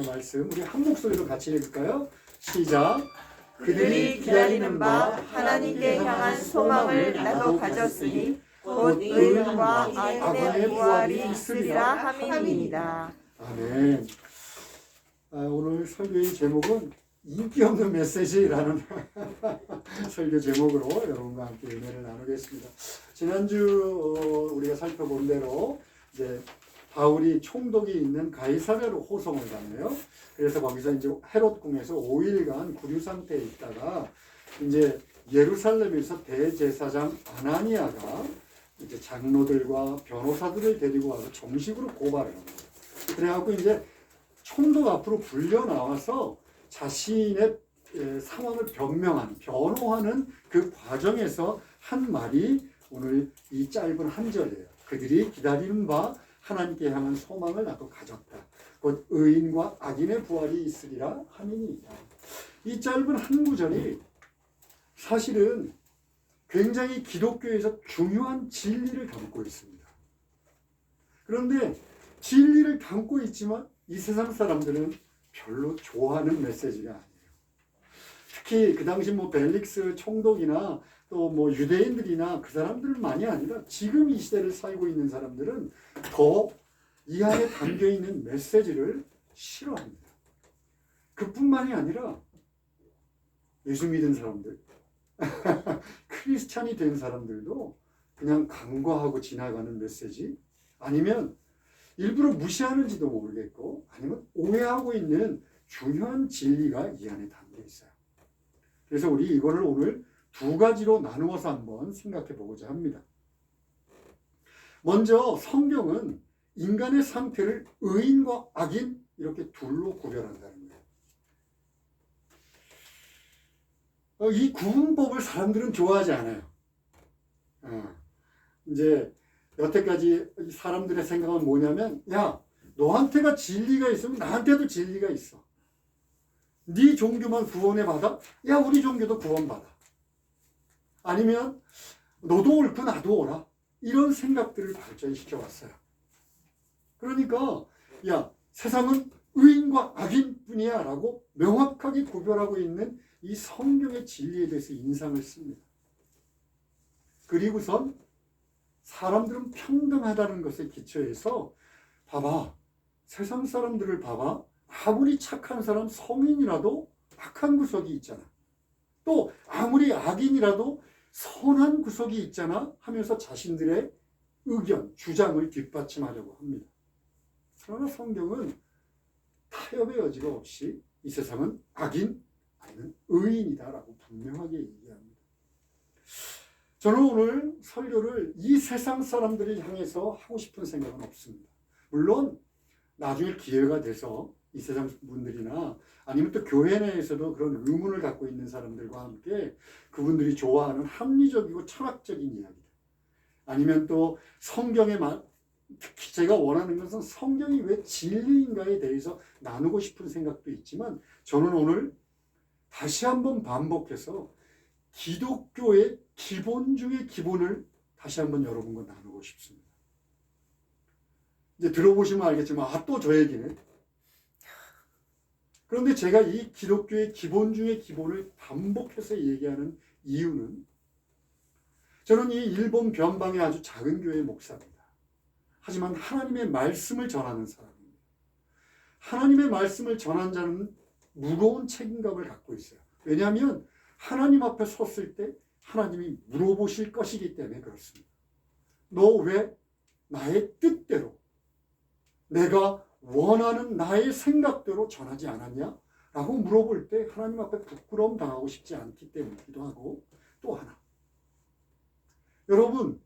말씀 우리 한 목소리로 같이 읽을까요? 시작. 그들이 기다리는 바 하나님께 향한 소망을 나도 가졌으니 곧 의인과 악인의 부활이 있으리라 함이니이다. 아멘. 오늘 설교의 제목은 인기 없는 메시지라는 설교 제목으로 여러분과 함께 은혜를 나누겠습니다. 지난주 우리가 살펴본 대로 이제 바울이 총독이 있는 가이사랴로 호송을 가네요. 그래서 거기서 이제 헤롯 궁에서 5일간 구류 상태에 있다가 이제 예루살렘에서 대제사장 아나니아가 이제 장로들과 변호사들을 데리고 와서 정식으로 고발을 합니다. 그래갖고 이제 총독 앞으로 불려 나와서 자신의 상황을 변호하는 그 과정에서 한 말이 오늘 이 짧은 한 절이에요. 그들이 기다리는 바 하나님께 향한 소망을 나도 가졌다. 곧 의인과 악인의 부활이 있으리라 함이니이다. 이 짧은 한 구절이 사실은 굉장히 기독교에서 중요한 진리를 담고 있습니다. 그런데 진리를 담고 있지만 이 세상 사람들은 별로 좋아하는 메시지가 아니에요. 특히 그 당시 벨릭스 총독이나 또 유대인들이나 그 사람들만이 아니라 지금 이 시대를 살고 있는 사람들은 더 이 안에 담겨 있는 메시지를 싫어합니다. 그뿐만이 아니라 예수 믿은 사람들, 크리스찬이 된 사람들도 그냥 간과하고 지나가는 메시지, 아니면 일부러 무시하는지도 모르겠고, 아니면 오해하고 있는 중요한 진리가 이 안에 담겨 있어요. 그래서 우리 이거를 오늘 두 가지로 나누어서 한번 생각해 보고자 합니다. 먼저 성경은 인간의 상태를 의인과 악인 이렇게 둘로 구별한다는 거예요. 이 구분법을 사람들은 좋아하지 않아요. 이제 여태까지 사람들의 생각은 뭐냐면, 야, 너한테가 진리가 있으면 나한테도 진리가 있어. 네 종교만 구원해 받아? 야, 우리 종교도 구원받아. 아니면 너도 옳고 나도 옳아. 이런 생각들을 발전시켜 왔어요. 그러니까 야, 세상은 의인과 악인뿐이야 라고 명확하게 구별하고 있는 이 성경의 진리에 대해서 인상을 씁니다. 그리고선 사람들은 평등하다는 것에 기초해서 봐봐, 세상 사람들을 봐봐, 아무리 착한 사람 성인이라도 악한 구석이 있잖아. 또 아무리 악인이라도 선한 구석이 있잖아 하면서 자신들의 의견, 주장을 뒷받침하려고 합니다. 그러나 성경은 타협의 여지가 없이 이 세상은 악인 아니면 의인이다라고 분명하게 얘기합니다. 저는 오늘 설교를 이 세상 사람들을 향해서 하고 싶은 생각은 없습니다. 물론 나중에 기회가 돼서 이 세상 분들이나 아니면 또 교회 내에서도 그런 의문을 갖고 있는 사람들과 함께 그분들이 좋아하는 합리적이고 철학적인 이야기들, 아니면 또 성경의 특히 제가 원하는 것은 성경이 왜 진리인가에 대해서 나누고 싶은 생각도 있지만, 저는 오늘 다시 한번 반복해서 기독교의 기본 중의 기본을 다시 한번 여러분과 나누고 싶습니다. 이제 들어보시면 알겠지만 또 저 얘기네. 그런데 제가 이 기독교의 기본 중의 기본을 반복해서 얘기하는 이유는, 저는 이 일본 변방의 아주 작은 교회 목사입니다. 하지만 하나님의 말씀을 전하는 사람입니다. 하나님의 말씀을 전한 자는 무거운 책임감을 갖고 있어요. 왜냐하면 하나님 앞에 섰을 때 하나님이 물어보실 것이기 때문에 그렇습니다. 너 왜 나의 뜻대로, 내가 원하는 나의 생각대로 전하지 않았냐? 라고 물어볼 때 하나님 앞에 부끄러움 당하고 싶지 않기 때문이기도 하고, 또 하나, 여러분,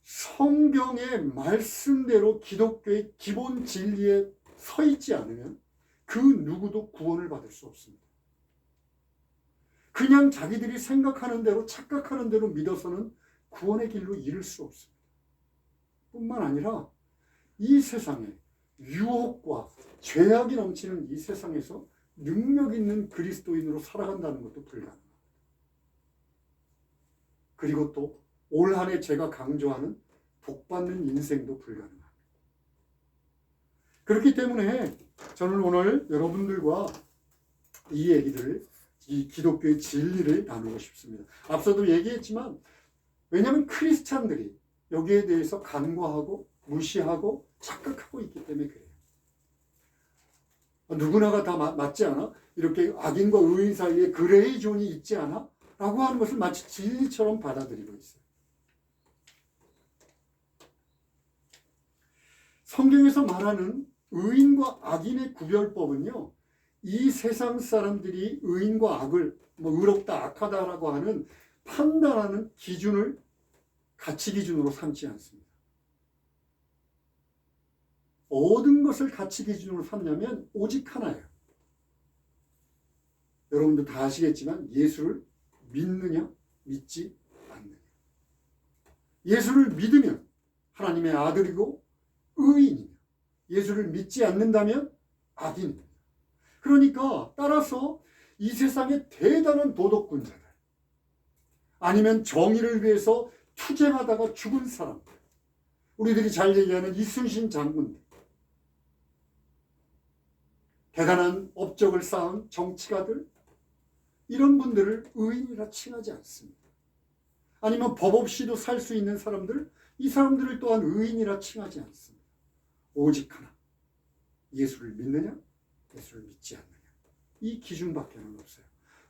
성경의 말씀대로 기독교의 기본 진리에 서 있지 않으면 그 누구도 구원을 받을 수 없습니다. 그냥 자기들이 생각하는 대로, 착각하는 대로 믿어서는 구원의 길로 이를 수 없습니다. 뿐만 아니라 이 세상에 유혹과 죄악이 넘치는 이 세상에서 능력 있는 그리스도인으로 살아간다는 것도 불가능합니다. 그리고 또 올 한 해 제가 강조하는 복받는 인생도 불가능합니다. 그렇기 때문에 저는 오늘 여러분들과 이 얘기들, 이 기독교의 진리를 나누고 싶습니다. 앞서도 얘기했지만 왜냐하면 크리스찬들이 여기에 대해서 간과하고 무시하고 착각하고 있기 때문에 그래요. 누구나가 다 맞지 않아? 이렇게 악인과 의인 사이에 그레이 존이 있지 않아? 라고 하는 것을 마치 진리처럼 받아들이고 있어요. 성경에서 말하는 의인과 악인의 구별법은요, 이 세상 사람들이 의인과 악을 의롭다 악하다라고 하는 판단하는 기준을 가치 기준으로 삼지 않습니다. 모든 것을 가치 기준으로 삼냐면 오직 하나예요. 여러분도 다 아시겠지만 예수를 믿느냐 믿지 않느냐. 예수를 믿으면 하나님의 아들이고 의인이며 예수를 믿지 않는다면 악인입니다. 그러니까 따라서 이 세상의 대단한 도덕군자들, 아니면 정의를 위해서 투쟁하다가 죽은 사람들, 우리들이 잘 얘기하는 이순신 장군들, 대단한 업적을 쌓은 정치가들, 이런 분들을 의인이라 칭하지 않습니다. 아니면 법 없이도 살 수 있는 사람들, 이 사람들을 또한 의인이라 칭하지 않습니다. 오직 하나, 예수를 믿느냐 예수를 믿지 않느냐, 이 기준밖에는 없어요.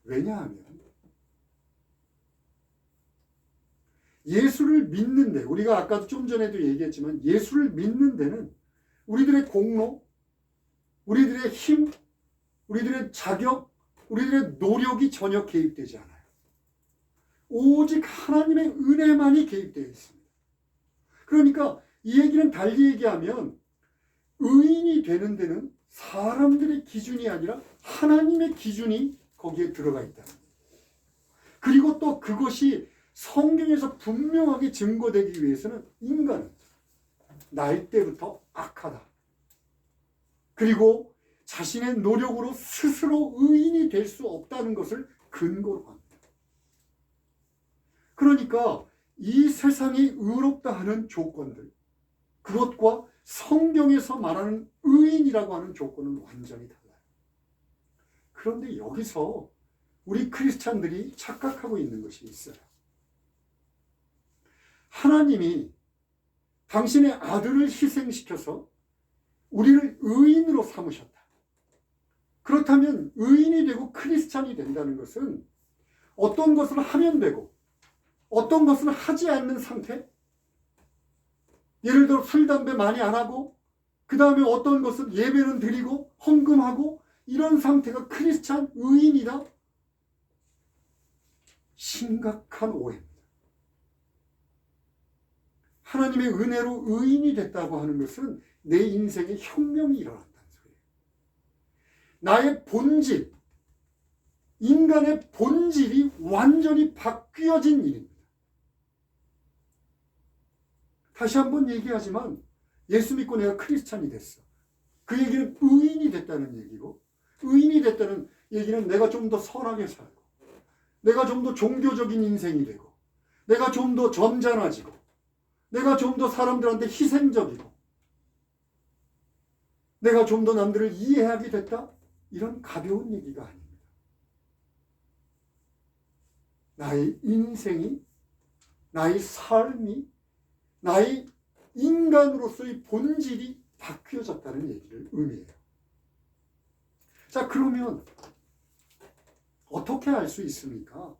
왜냐하면 예수를 믿는 데, 우리가 아까도 좀 전에도 얘기했지만 예수를 믿는 데는 우리들의 공로, 우리들의 힘, 우리들의 자격, 우리들의 노력이 전혀 개입되지 않아요. 오직 하나님의 은혜만이 개입되어 있습니다. 그러니까 이 얘기는 달리 얘기하면 의인이 되는 데는 사람들의 기준이 아니라 하나님의 기준이 거기에 들어가 있다는 거예요. 그리고 또 그것이 성경에서 분명하게 증거되기 위해서는 인간은 날 때부터 악하다. 그리고 자신의 노력으로 스스로 의인이 될 수 없다는 것을 근거로 합니다. 그러니까 이 세상이 의롭다 하는 조건들, 그것과 성경에서 말하는 의인이라고 하는 조건은 완전히 달라요. 그런데 여기서 우리 크리스찬들이 착각하고 있는 것이 있어요. 하나님이 당신의 아들을 희생시켜서 우리를 의인으로 삼으셨다. 그렇다면 의인이 되고 크리스찬이 된다는 것은 어떤 것을 하면 되고 어떤 것을 하지 않는 상태? 예를 들어 술, 담배 많이 안 하고 그 다음에 어떤 것은 예배는 드리고 헌금하고 이런 상태가 크리스찬 의인이다? 심각한 오해입니다. 하나님의 은혜로 의인이 됐다고 하는 것은 내 인생에 혁명이 일어났다는 소리예요. 나의 본질, 인간의 본질이 완전히 바뀌어진 일입니다. 다시 한번 얘기하지만 예수 믿고 내가 크리스찬이 됐어. 그 얘기는 의인이 됐다는 얘기고, 의인이 됐다는 얘기는 내가 좀 더 선하게 살고, 내가 좀 더 종교적인 인생이 되고, 내가 좀 더 점잖아지고, 내가 좀 더 사람들한테 희생적이고, 내가 좀 더 남들을 이해하게 됐다? 이런 가벼운 얘기가 아닙니다. 나의 인생이, 나의 삶이, 나의 인간으로서의 본질이 바뀌어졌다는 얘기를 의미해요. 자, 그러면 어떻게 알 수 있습니까?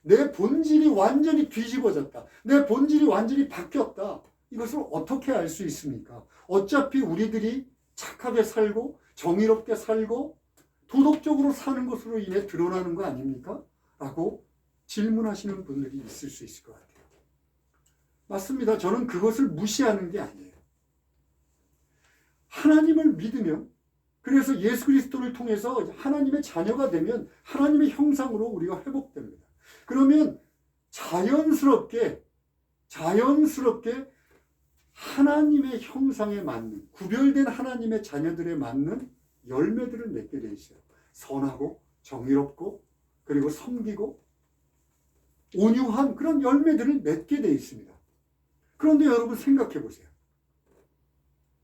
내 본질이 완전히 뒤집어졌다. 내 본질이 완전히 바뀌었다. 이것을 어떻게 알 수 있습니까? 어차피 우리들이 착하게 살고 정의롭게 살고 도덕적으로 사는 것으로 인해 드러나는 거 아닙니까? 라고 질문하시는 분들이 있을 수 있을 것 같아요. 맞습니다. 저는 그것을 무시하는 게 아니에요. 하나님을 믿으면, 그래서 예수 그리스도를 통해서 하나님의 자녀가 되면 하나님의 형상으로 우리가 회복됩니다. 그러면 자연스럽게 하나님의 형상에 맞는, 구별된 하나님의 자녀들에 맞는 열매들을 맺게 돼 있어요. 선하고 정의롭고 그리고 섬기고 온유한 그런 열매들을 맺게 돼 있습니다. 그런데 여러분 생각해 보세요.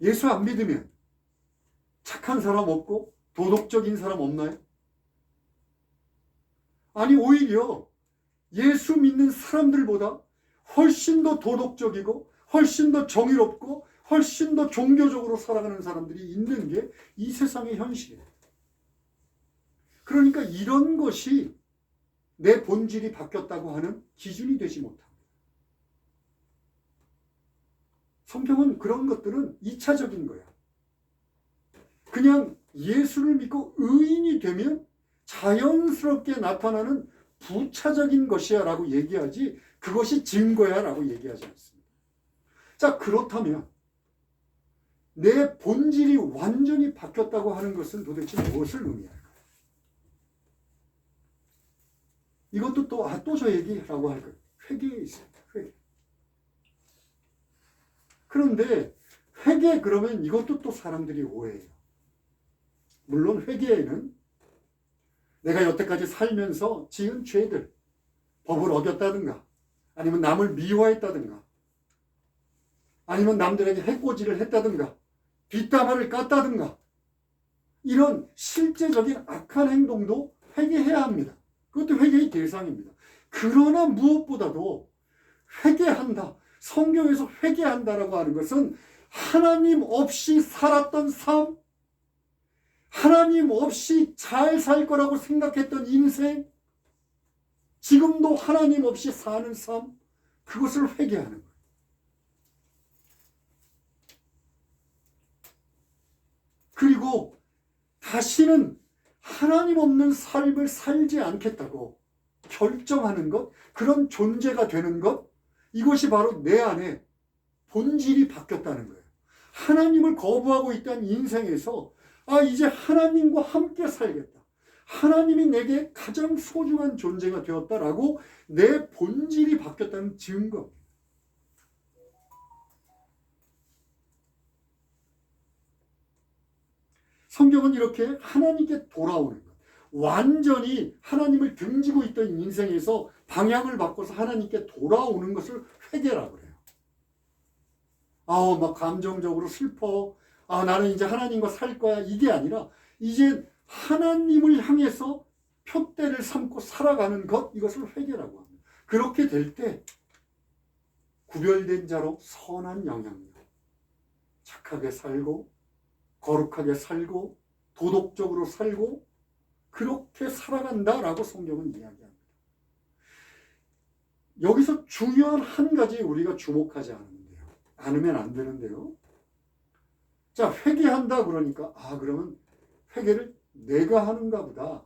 예수 안 믿으면 착한 사람 없고 도덕적인 사람 없나요? 아니, 오히려 예수 믿는 사람들보다 훨씬 더 도덕적이고 훨씬 더 정의롭고 훨씬 더 종교적으로 살아가는 사람들이 있는 게 이 세상의 현실이에요. 그러니까 이런 것이 내 본질이 바뀌었다고 하는 기준이 되지 못합니다. 성경은 그런 것들은 2차적인 거야. 그냥 예수를 믿고 의인이 되면 자연스럽게 나타나는 부차적인 것이야 라고 얘기하지, 그것이 증거야 라고 얘기하지 않습니다. 자, 그렇다면 내 본질이 완전히 바뀌었다고 하는 것은 도대체 무엇을 의미할까요? 이것도 또 저 얘기라고 할 거예요. 회개에 있습니다. 회개. 그런데 회개 그러면 이것도 또 사람들이 오해해요. 물론 회개에는 내가 여태까지 살면서 지은 죄들, 법을 어겼다든가, 아니면 남을 미워했다든가, 아니면 남들에게 해코지를 했다든가, 뒷담화를 깠다든가, 이런 실제적인 악한 행동도 회개해야 합니다. 그것도 회개의 대상입니다. 그러나 무엇보다도 회개한다, 성경에서 회개한다라고 하는 것은 하나님 없이 살았던 삶, 하나님 없이 잘 살 거라고 생각했던 인생, 지금도 하나님 없이 사는 삶, 그것을 회개하는 거예요. 그리고 다시는 하나님 없는 삶을 살지 않겠다고 결정하는 것, 그런 존재가 되는 것, 이것이 바로 내 안에 본질이 바뀌었다는 거예요. 하나님을 거부하고 있던 인생에서 이제 하나님과 함께 살겠다. 하나님이 내게 가장 소중한 존재가 되었다라고 내 본질이 바뀌었다는 증거입니다. 성경은 이렇게 하나님께 돌아오는 것, 완전히 하나님을 등지고 있던 인생에서 방향을 바꿔서 하나님께 돌아오는 것을 회개라고 그래요. 막 감정적으로 슬퍼. 나는 이제 하나님과 살 거야. 이게 아니라 이제 하나님을 향해서 표대를 삼고 살아가는 것, 이것을 회개라고 합니다. 그렇게 될 때 구별된 자로 선한 영향력, 착하게 살고 거룩하게 살고 도덕적으로 살고 그렇게 살아간다라고 성경은 이야기합니다. 여기서 중요한 한 가지 우리가 주목하지 않으면 안 되는데요. 자, 회개한다 그러니까 그러면 회개를 내가 하는가 보다,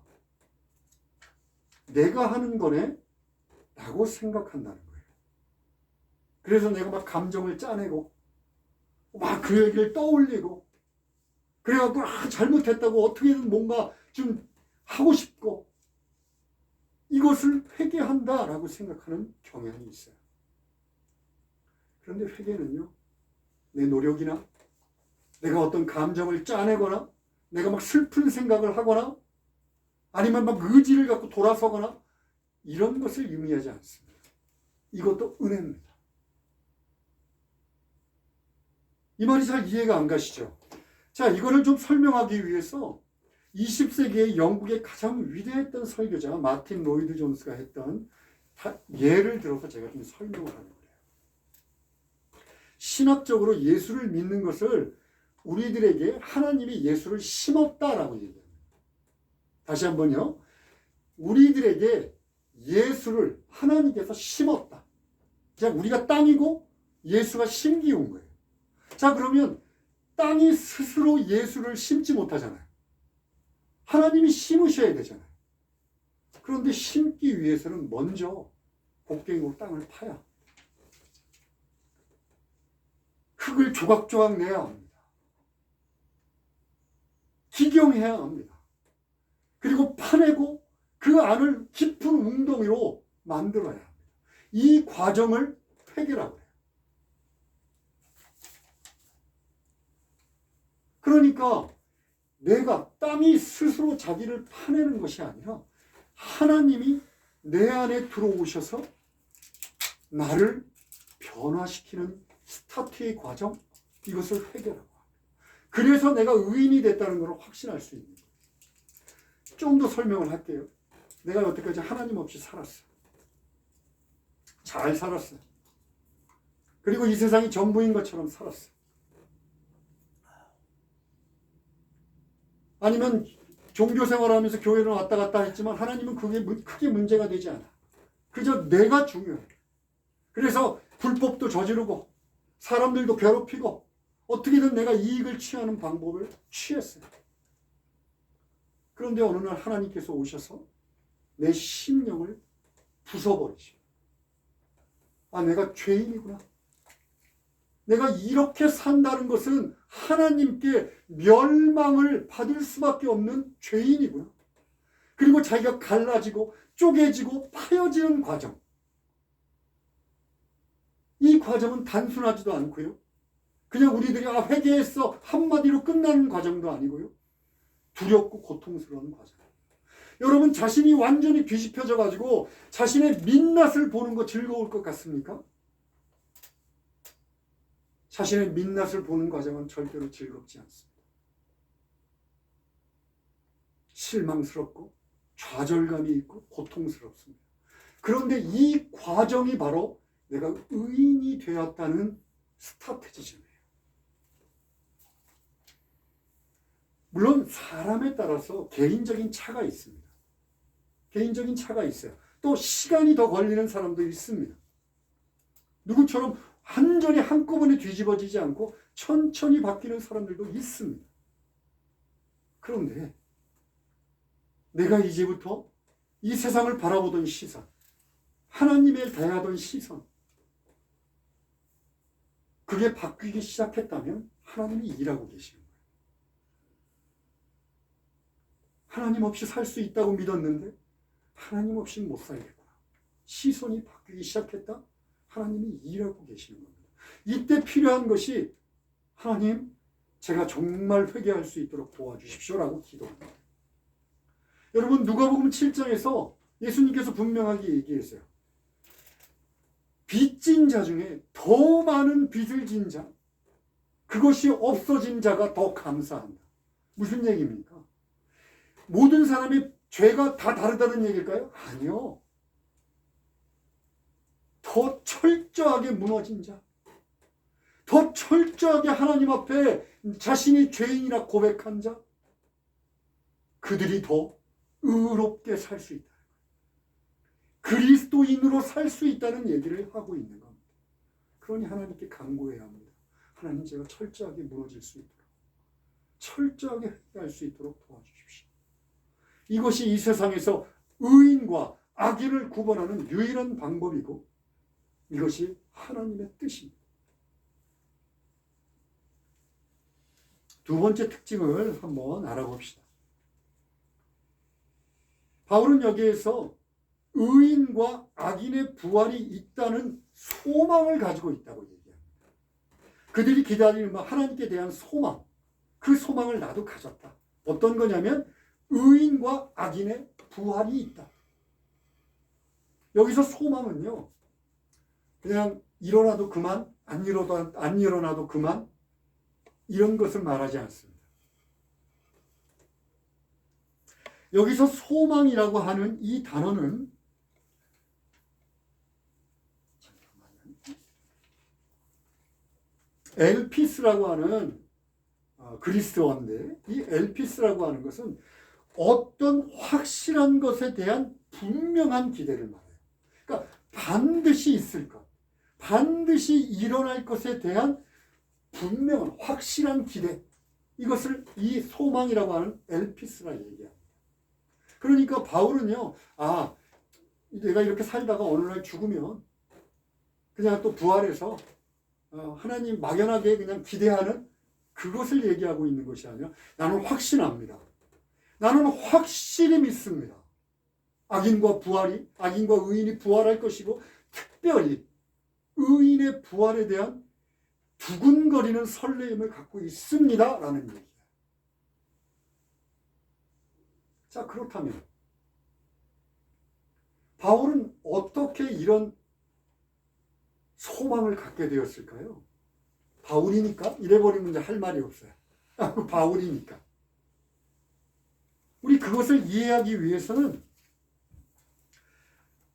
내가 하는 거네 라고 생각한다는 거예요. 그래서 내가 막 감정을 짜내고 막 그 얘기를 떠올리고 그래갖고 잘못했다고 어떻게든 뭔가 좀 하고 싶고, 이것을 회개한다라고 생각하는 경향이 있어요. 그런데 회개는요, 내 노력이나 내가 어떤 감정을 짜내거나 내가 막 슬픈 생각을 하거나 아니면 막 의지를 갖고 돌아서거나 이런 것을 의미하지 않습니다. 이것도 은혜입니다. 이 말이 잘 이해가 안 가시죠? 자, 이거를 좀 설명하기 위해서 20세기의 영국의 가장 위대했던 설교자 마틴 로이드 존스가 했던 예를 들어서 제가 좀 설명을 하는 거예요. 신학적으로 예수를 믿는 것을 우리들에게 하나님이 예수를 심었다라고 얘기합니다. 다시 한번요. 우리들에게 예수를 하나님께서 심었다. 그냥 우리가 땅이고 예수가 심기운 거예요. 자, 그러면 땅이 스스로 예수를 심지 못하잖아요. 하나님이 심으셔야 되잖아요. 그런데 심기 위해서는 먼저 곡괭이로 땅을 파야, 흙을 조각조각 내야 합니다. 기경해야 합니다. 그리고 파내고 그 안을 깊은 웅덩이로 만들어야 합니다. 이 과정을 회개라고 해요. 그러니까 내가 땅이 스스로 자기를 파내는 것이 아니라 하나님이 내 안에 들어오셔서 나를 변화시키는 스타트의 과정, 이것을 회개라고 합니다. 그래서 내가 의인이 됐다는 걸 확신할 수 있는 거예요. 좀 더 설명을 할게요. 내가 여태까지 하나님 없이 살았어. 잘 살았어. 그리고 이 세상이 전부인 것처럼 살았어. 아니면 종교 생활하면서 교회를 왔다 갔다 했지만 하나님은 그게 크게 문제가 되지 않아. 그저 내가 중요해. 그래서 불법도 저지르고 사람들도 괴롭히고 어떻게든 내가 이익을 취하는 방법을 취했어요. 그런데 어느 날 하나님께서 오셔서 내 심령을 부숴버리시고, 아, 내가 죄인이구나. 내가 이렇게 산다는 것은 하나님께 멸망을 받을 수밖에 없는 죄인이구나. 그리고 자기가 갈라지고 쪼개지고 파여지는 과정. 이 과정은 단순하지도 않고요. 그냥 우리들이 회개했어 한마디로 끝나는 과정도 아니고요. 두렵고 고통스러운 과정. 여러분, 자신이 완전히 뒤집혀져 가지고 자신의 민낯을 보는 거 즐거울 것 같습니까? 자신의 민낯을 보는 과정은 절대로 즐겁지 않습니다. 실망스럽고 좌절감이 있고 고통스럽습니다. 그런데 이 과정이 바로 내가 의인이 되었다는 스타테지즘이에요. 물론 사람에 따라서 개인적인 차가 있습니다. 개인적인 차가 있어요. 또 시간이 더 걸리는 사람도 있습니다. 누구처럼 완전히 한꺼번에 뒤집어지지 않고 천천히 바뀌는 사람들도 있습니다. 그런데 내가 이제부터 이 세상을 바라보던 시선, 하나님에 대하던 시선, 그게 바뀌기 시작했다면 하나님이 일하고 계시는 거예요. 하나님 없이 살 수 있다고 믿었는데 하나님 없이는 못 살겠구나. 시선이 바뀌기 시작했다? 하나님이 일하고 계시는 겁니다. 이때 필요한 것이 하나님, 제가 정말 회개할 수 있도록 도와주십시오라고 기도합니다. 여러분, 누가복음 7장에서 예수님께서 분명하게 얘기했어요. 빚진 자 중에 더 많은 빚을 진 자, 그것이 없어진 자가 더 감사한다. 무슨 얘기입니까? 모든 사람의 죄가 다 다르다는 얘기일까요? 아니요. 더 철저하게 무너진 자, 더 철저하게 하나님 앞에 자신이 죄인이라 고백한 자, 그들이 더 의롭게 살 수 있다. 그리스도인으로 살 수 있다는 얘기를 하고 있는 겁니다. 그러니 하나님께 간구해야 합니다. 하나님, 제가 철저하게 무너질 수 있도록, 철저하게 회개할 수 있도록 도와주십시오. 이것이 이 세상에서 의인과 악인을 구분하는 유일한 방법이고 이것이 하나님의 뜻입니다. 두 번째 특징을 한번 알아봅시다. 바울은 여기에서 의인과 악인의 부활이 있다는 소망을 가지고 있다고 얘기합니다. 그들이 기다리는 하나님께 대한 소망, 그 소망을 나도 가졌다. 어떤 거냐면 의인과 악인의 부활이 있다. 여기서 소망은요, 그냥 일어나도 그만, 안 일어나도 그만, 이런 것을 말하지 않습니다. 여기서 소망이라고 하는 이 단어는 엘피스라고 하는 그리스어인데, 이 엘피스라고 하는 것은 어떤 확실한 것에 대한 분명한 기대를 말해요. 그러니까 반드시 있을 것, 반드시 일어날 것에 대한 분명한 확실한 기대, 이것을 이 소망이라고 하는 엘피스라 얘기합니다. 그러니까 바울은요, 내가 이렇게 살다가 어느 날 죽으면 그냥 또 부활해서 하나님 막연하게 그냥 기대하는 그것을 얘기하고 있는 것이 아니라 나는 확신합니다. 나는 확실히 믿습니다. 악인과 의인이 부활할 것이고 특별히 의인의 부활에 대한 두근거리는 설레임을 갖고 있습니다. 라는 얘기예요. 자, 그렇다면 바울은 어떻게 이런 소망을 갖게 되었을까요? 바울이니까 이래버리면 이제 할 말이 없어요. 바울이니까. 우리 그것을 이해하기 위해서는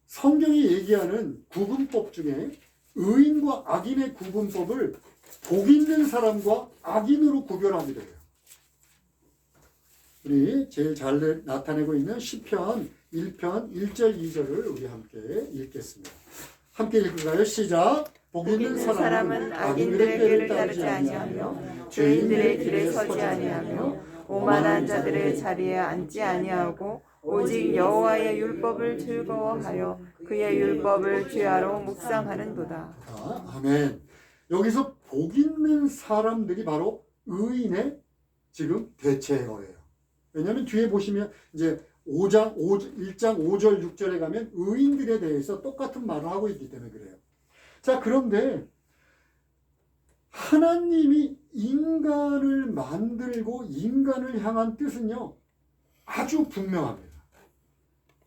성경이 얘기하는 구분법 중에 의인과 악인의 구분법을 복 있는 사람과 악인으로 구별하기로 해요. 우리 제일 잘 나타내고 있는 시편 1편 1절 2절을 우리 함께 읽겠습니다. 함께 읽을까요? 시작. 복 있는 사람은 악인들의 꾀를 따르지 아니하며 죄인들의 길에 서지 아니하며 오만한 자들의 자리에 앉지 아니하고 오직 여호와의 율법을 즐거워하여 그의 율법을 죄하러 묵상하는도다. 아멘. 여기서 복 있는 사람들이 바로 의인의 지금 대체어예요. 왜냐하면 뒤에 보시면 이제 1장 5절 6절에 가면 의인들에 대해서 똑같은 말을 하고 있기 때문에 그래요. 자, 그런데 하나님이 인간을 만들고 인간을 향한 뜻은요 아주 분명합니다.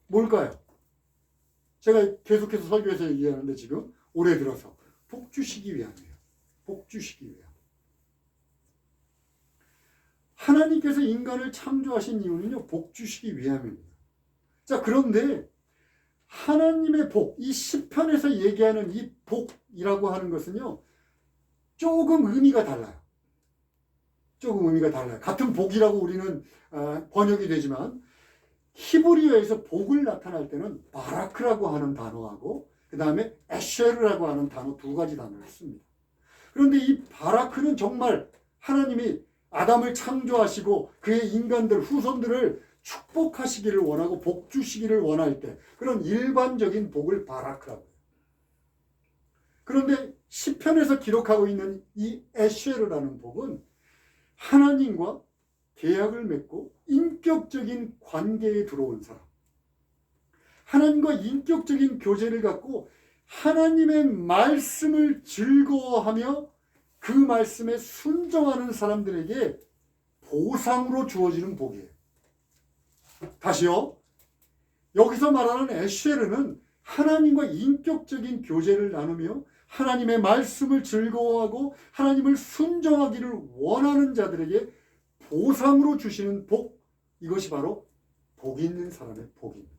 뭘까요? 제가 계속해서 설교에서 얘기하는데 지금 올해 들어서 복 주시기 위함이에요. 복 주시기 위함. 하나님께서 인간을 창조하신 이유는요 복 주시기 위함입니다. 자, 그런데 하나님의 복, 이 시편에서 얘기하는 이 복이라고 하는 것은요 조금 의미가 달라요. 조금 의미가 달라요. 같은 복이라고 우리는 번역이 되지만 히브리어에서 복을 나타낼 때는 바라크라고 하는 단어하고 그 다음에 에쉐르라고 하는 단어 두 가지 단어를 씁니다. 그런데 이 바라크는 정말 하나님이 아담을 창조하시고 그의 인간들, 후손들을 축복하시기를 원하고 복 주시기를 원할 때 그런 일반적인 복을 바라크라고 해요. 그런데 시편에서 기록하고 있는 이 에쉐르라는 복은 하나님과 계약을 맺고 인격적인 관계에 들어온 사람, 하나님과 인격적인 교제를 갖고 하나님의 말씀을 즐거워하며 그 말씀에 순종하는 사람들에게 보상으로 주어지는 복이에요. 다시요. 여기서 말하는 에쉐르는 하나님과 인격적인 교제를 나누며 하나님의 말씀을 즐거워하고 하나님을 순종하기를 원하는 자들에게 보상으로 주시는 복, 이것이 바로 복 있는 사람의 복입니다.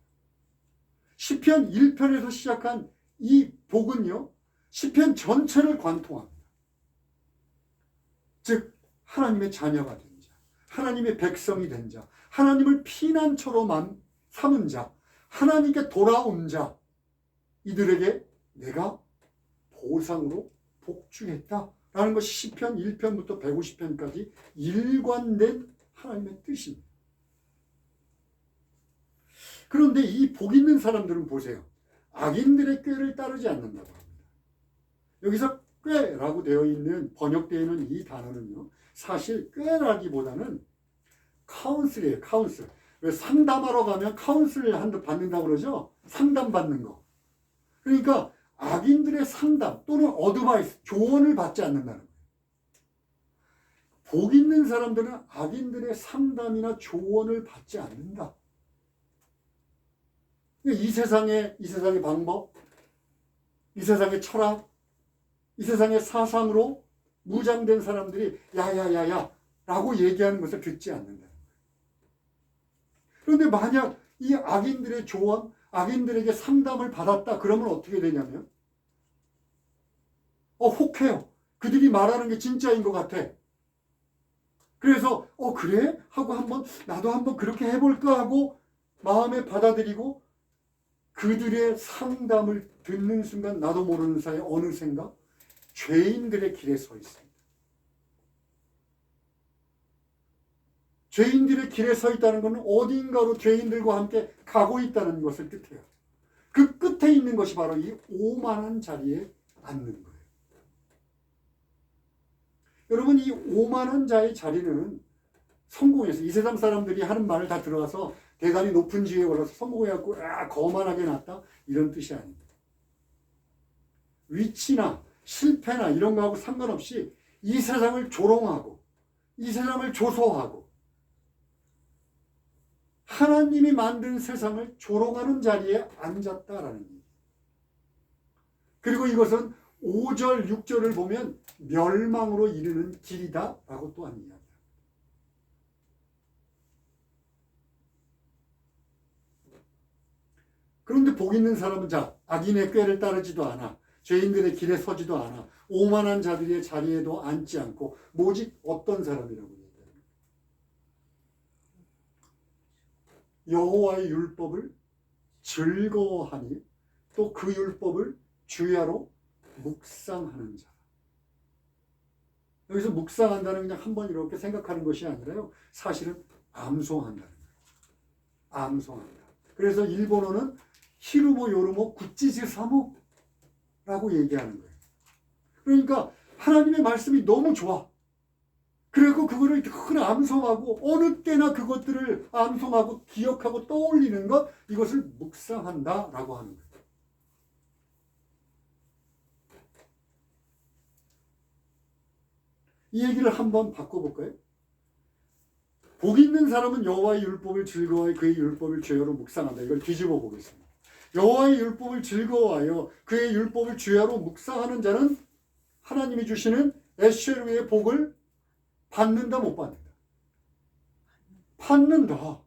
시편 1편에서 시작한 이 복은요 시편 전체를 관통합니다. 즉 하나님의 자녀가 된 자, 하나님의 백성이 된 자, 하나님을 피난처로 삼은 자, 하나님께 돌아온 자, 이들에게 내가 보상으로 복주겠다라는 것이 시편 1편부터 150편까지 일관된 하나님의 뜻입니다. 그런데 이 복 있는 사람들은 보세요. 악인들의 꾀를 따르지 않는다고 합니다. 여기서 꾀라고 되어 있는 번역되어 있는 이 단어는요. 사실 꾀라기보다는 카운슬이에요. 카운슬. 왜 상담하러 가면 카운슬을 받는다고 그러죠? 상담받는 거. 그러니까 악인들의 상담 또는 어드바이스, 조언을 받지 않는다는 거예요. 복 있는 사람들은 악인들의 상담이나 조언을 받지 않는다. 이 세상의 방법, 이 세상의 철학, 이 세상의 사상으로 무장된 사람들이 야야야야 라고 얘기하는 것을 듣지 않는다는 거예요. 그런데 만약 이 악인들의 조언, 악인들에게 상담을 받았다 그러면 어떻게 되냐면 혹해요. 그들이 말하는 게 진짜인 것 같아. 그래서 그래? 하고 나도 한번 그렇게 해볼까 하고 마음에 받아들이고 그들의 상담을 듣는 순간 나도 모르는 사이에 어느샌가 죄인들의 길에 서 있습니다. 죄인들의 길에 서 있다는 것은 어딘가로 죄인들과 함께 가고 있다는 것을 뜻해요. 그 끝에 있는 것이 바로 이 오만한 자리에 앉는 거예요. 여러분, 이 오만한 자의 자리는 성공해서 이 세상 사람들이 하는 말을 다 들어와서 대단히 높은 지위에 올라서 성공해갖고 거만하게 났다 이런 뜻이 아닙니다. 위치나 실패나 이런 거하고 상관없이 이 세상을 조롱하고 이 세상을 조소하고 하나님이 만든 세상을 조롱하는 자리에 앉았다라는 얘기예요. 그리고 이것은 5절, 6절을 보면 멸망으로 이르는 길이다 라고 또한 이야기합니다. 그런데 복 있는 사람은 자, 악인의 꾀를 따르지도 않아. 죄인들의 길에 서지도 않아. 오만한 자들의 자리에도 앉지 않고 오직 어떤 사람이라고 얘기해요? 여호와의 율법을 즐거워하니 또 그 율법을 주야로 묵상하는 자. 여기서 묵상한다는 그냥 한번 이렇게 생각하는 것이 아니라요. 사실은 암송한다는 거예요. 암송한다. 그래서 일본어는 히루모 요르모 구찌지 사모라고 얘기하는 거예요. 그러니까 하나님의 말씀이 너무 좋아. 그리고 그거를 늘 암송하고 어느 때나 그것들을 암송하고 기억하고 떠올리는 것, 이것을 묵상한다라고 하는 거예요. 이 얘기를 한번 바꿔볼까요? 복 있는 사람은 여호와의 율법을 즐거워하여 그의 율법을 주야로 묵상한다. 이걸 뒤집어 보겠습니다. 여호와의 율법을 즐거워하여 그의 율법을 주야로 묵상하는 자는 하나님이 주시는 에쉐르의 복을 받는다, 못 받는다? 받는다.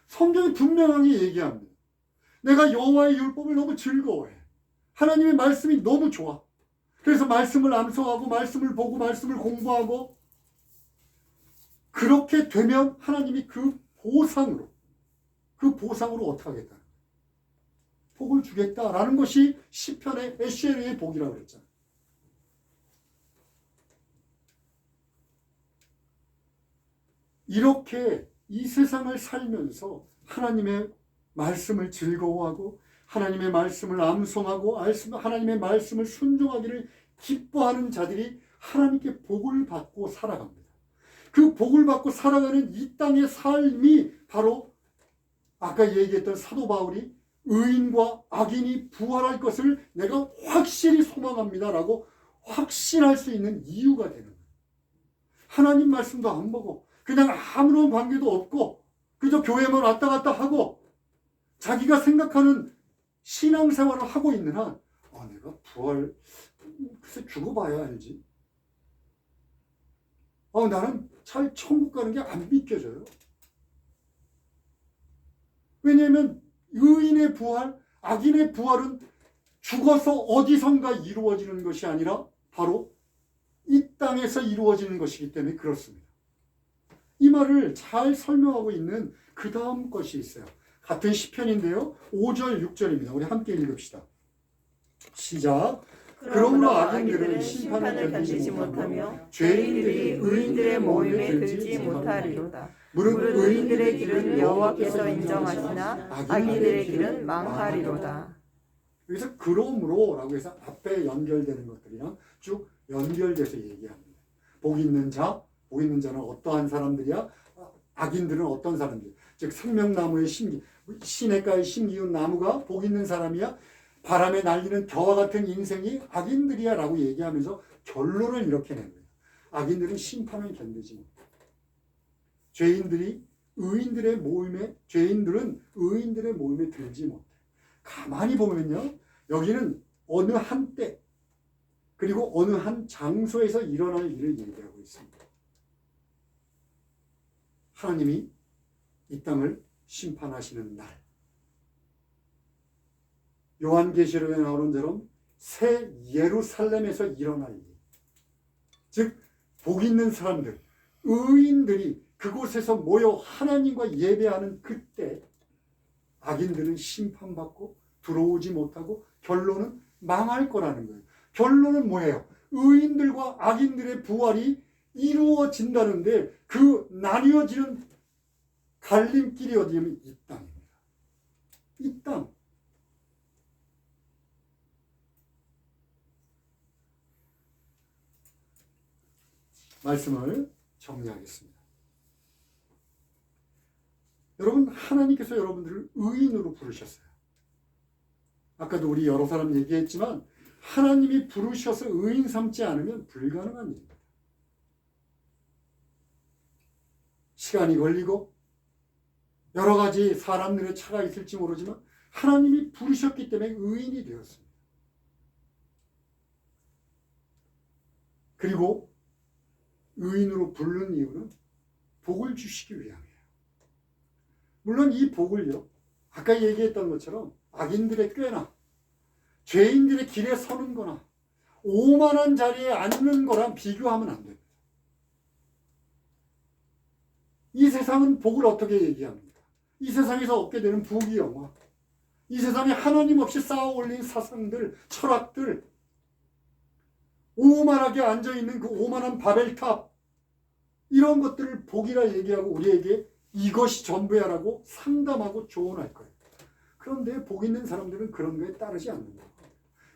성경이 분명하게 얘기합니다. 내가 여호와의 율법을 너무 즐거워해. 하나님의 말씀이 너무 좋아. 그래서 말씀을 암송하고 말씀을 보고 말씀을 공부하고 그렇게 되면 하나님이 그 보상으로 어떻게 하겠다? 복을 주겠다라는 것이 시편의 에쉐르의 복이라고 그랬잖아요. 이렇게 이 세상을 살면서 하나님의 말씀을 즐거워하고 하나님의 말씀을 암송하고 하나님의 말씀을 순종하기를 기뻐하는 자들이 하나님께 복을 받고 살아갑니다. 그 복을 받고 살아가는 이 땅의 삶이 바로 아까 얘기했던 사도 바울이 의인과 악인이 부활할 것을 내가 확실히 소망합니다라고 확신할 수 있는 이유가 되는 거예요. 하나님 말씀도 안 보고 그냥 아무런 관계도 없고 그저 교회만 왔다 갔다 하고 자기가 생각하는 신앙생활을 하고 있는 한 내가 부활 글쎄 죽어봐야 알지. 나는 잘 천국 가는 게 안 믿겨져요. 왜냐하면 의인의 부활, 악인의 부활은 죽어서 어디선가 이루어지는 것이 아니라 바로 이 땅에서 이루어지는 것이기 때문에 그렇습니다. 이 말을 잘 설명하고 있는 그 다음 것이 있어요. 같은 시편인데요. 5절, 6절입니다. 우리 함께 읽읍시다. 시작. 그러므로 악인들은 심판을 견디지 못하며 죄인들이 의인들의 모임에 들지 못하리로다. 무릇 의인들의 길은 여호와께서 인정하시나 악인들의 길은 망하리로다. 여기서 그러므로라고 해서 앞에 연결되는 것들이랑 쭉 연결돼서 얘기합니다. 복 있는 자는 어떠한 사람들이야? 악인들은 어떤 사람들? 즉 생명나무의 시냇가에 심기운 나무가 복 있는 사람이야? 바람에 날리는 겨와 같은 인생이 악인들이야 라고 얘기하면서 결론을 이렇게 냅니다. 악인들은 심판을 견디지 못해. 죄인들은 의인들의 모임에 들지 못해. 가만히 보면요. 여기는 어느 한때 그리고 어느 한 장소에서 일어날 일을 얘기하고 있습니다. 하나님이 이 땅을 심판하시는 날. 요한계시록에 나오는 대로 새 예루살렘에서 일어날 일. 즉, 복 있는 사람들, 의인들이 그곳에서 모여 하나님과 예배하는 그때 악인들은 심판받고 들어오지 못하고 결론은 망할 거라는 거예요. 결론은 뭐예요? 의인들과 악인들의 부활이 이루어진다는데 그 나뉘어지는 갈림길이 어디냐면 이 땅입니다. 이 땅. 말씀을 정리하겠습니다. 여러분, 하나님께서 여러분들을 의인으로 부르셨어요. 아까도 우리 여러 사람 얘기했지만 하나님이 부르셔서 의인 삼지 않으면 불가능한 일입니다. 시간이 걸리고 여러 가지 사람들의 차가 있을지 모르지만 하나님이 부르셨기 때문에 의인이 되었습니다. 그리고 의인으로 부르는 이유는 복을 주시기 위함이에요. 물론 이 복을요, 아까 얘기했던 것처럼 악인들의 꾀나 죄인들의 길에 서는 거나 오만한 자리에 앉는 거랑 비교하면 안 됩니다. 이 세상은 복을 어떻게 얘기합니까? 이 세상에서 얻게 되는 부귀영화, 이 세상에 하나님 없이 쌓아 올린 사상들, 철학들, 오만하게 앉아있는 그 오만한 바벨탑, 이런 것들을 복이라 얘기하고 우리에게 이것이 전부야라고 상담하고 조언할 거예요. 그런데 복 있는 사람들은 그런 거에 따르지 않는다고 합니다.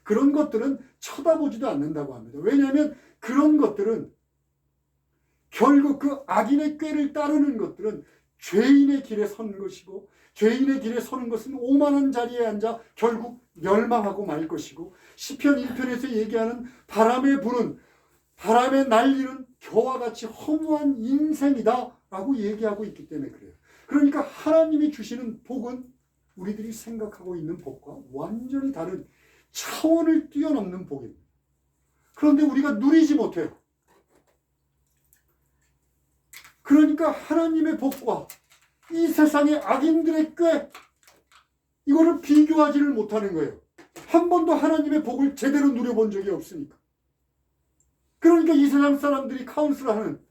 그런 것들은 쳐다보지도 않는다고 합니다. 왜냐하면 그런 것들은 결국 그 악인의 꾀를 따르는 것들은 죄인의 길에 선 것이고, 죄인의 길에 서는 것은 오만한 자리에 앉아 결국 멸망하고 말 것이고, 시편 1편에서 얘기하는 바람에 부는, 바람에 날리는 겨와 같이 허무한 인생이다 라고 얘기하고 있기 때문에 그래요. 그러니까 하나님이 주시는 복은 우리들이 생각하고 있는 복과 완전히 다른 차원을 뛰어넘는 복입니다. 그런데 우리가 누리지 못해요. 그러니까 하나님의 복과 이 세상의 악인들의 꾀, 이거를 비교하지를 못하는 거예요. 한 번도 하나님의 복을 제대로 누려본 적이 없으니까. 그러니까 이 세상 사람들이 카운슬하는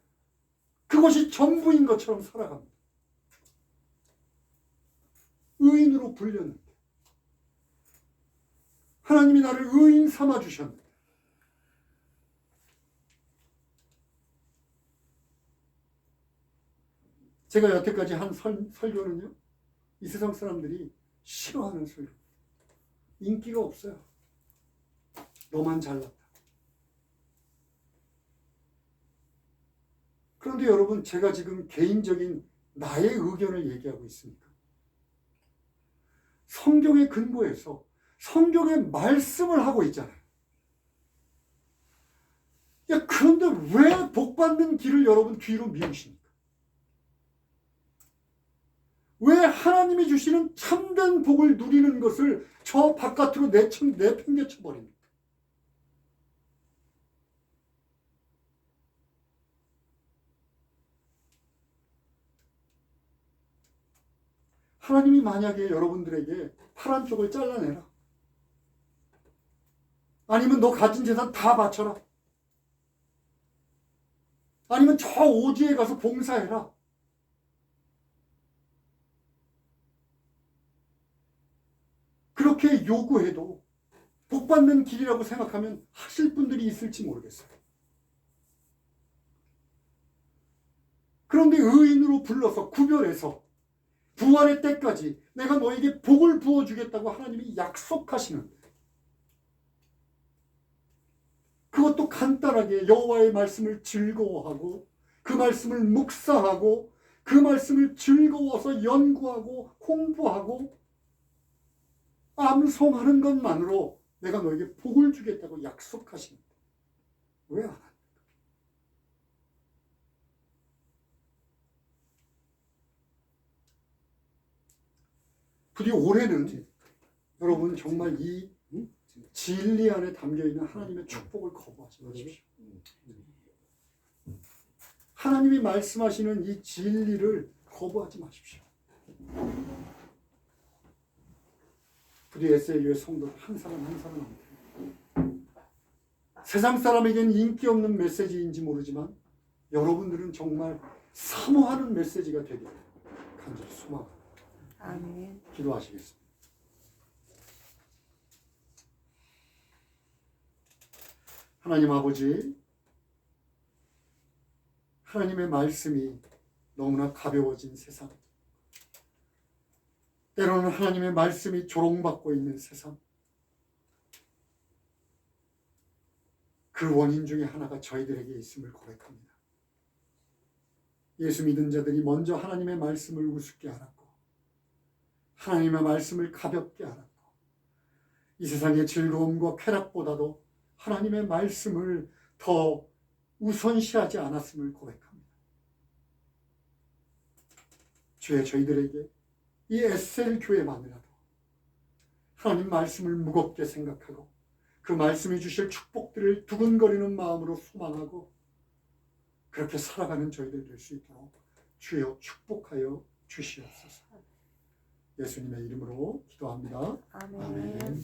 그것이 전부인 것처럼 살아갑니다. 의인으로 불렸는데 하나님이 나를 의인 삼아 주셨는데, 제가 여태까지 한 설교는요, 이 세상 사람들이 싫어하는 설교. 인기가 없어요. 너만 잘났다. 그런데 여러분, 제가 지금 개인적인 나의 의견을 얘기하고 있습니까? 성경의 근거에서 성경의 말씀을 하고 있잖아요. 야, 그런데 왜 복받는 길을 여러분 뒤로 미우십니까? 왜 하나님이 주시는 참된 복을 누리는 것을 저 바깥으로 내팽개쳐 버립니까? 하나님이 만약에 여러분들에게 파란 쪽을 잘라내라, 아니면 너 가진 재산 다 바쳐라, 아니면 저 오지에 가서 봉사해라, 그렇게 요구해도 복받는 길이라고 생각하면 하실 분들이 있을지 모르겠어요. 그런데 의인으로 불러서 구별해서 부활의 때까지 내가 너에게 복을 부어주겠다고 하나님이 약속하시는데, 그것도 간단하게 여호와의 말씀을 즐거워하고 그 말씀을 묵상하고 그 말씀을 즐거워서 연구하고 공부하고 암송하는 것만으로 내가 너에게 복을 주겠다고 약속하시는데 왜 안 합니까? 부디 올해는 여러분 정말 이 진리 안에 담겨있는 하나님의 축복을 거부하지 마십시오. 하나님이 말씀하시는 이 진리를 거부하지 마십시오. 부디 SLU의 성도 한 사람 한 사람한테 세상 사람에겐 인기 없는 메시지인지 모르지만 여러분들은 정말 사모하는 메시지가 되기를 간절히 소망합니다. 아멘. 기도하시겠습니다. 하나님 아버지, 하나님의 말씀이 너무나 가벼워진 세상, 때로는 하나님의 말씀이 조롱받고 있는 세상, 그 원인 중에 하나가 저희들에게 있음을 고백합니다. 예수 믿은 자들이 먼저 하나님의 말씀을 우습게 알았고 하나님의 말씀을 가볍게 알았고 이 세상의 즐거움과 쾌락보다도 하나님의 말씀을 더 우선시하지 않았음을 고백합니다. 주여, 저희들에게 이 에셀 교회만이라도 하나님 말씀을 무겁게 생각하고 그 말씀이 주실 축복들을 두근거리는 마음으로 소망하고 그렇게 살아가는 저희들 될 수 있도록 주여 축복하여 주시옵소서. 예수님의 이름으로 기도합니다. 아멘. 아멘.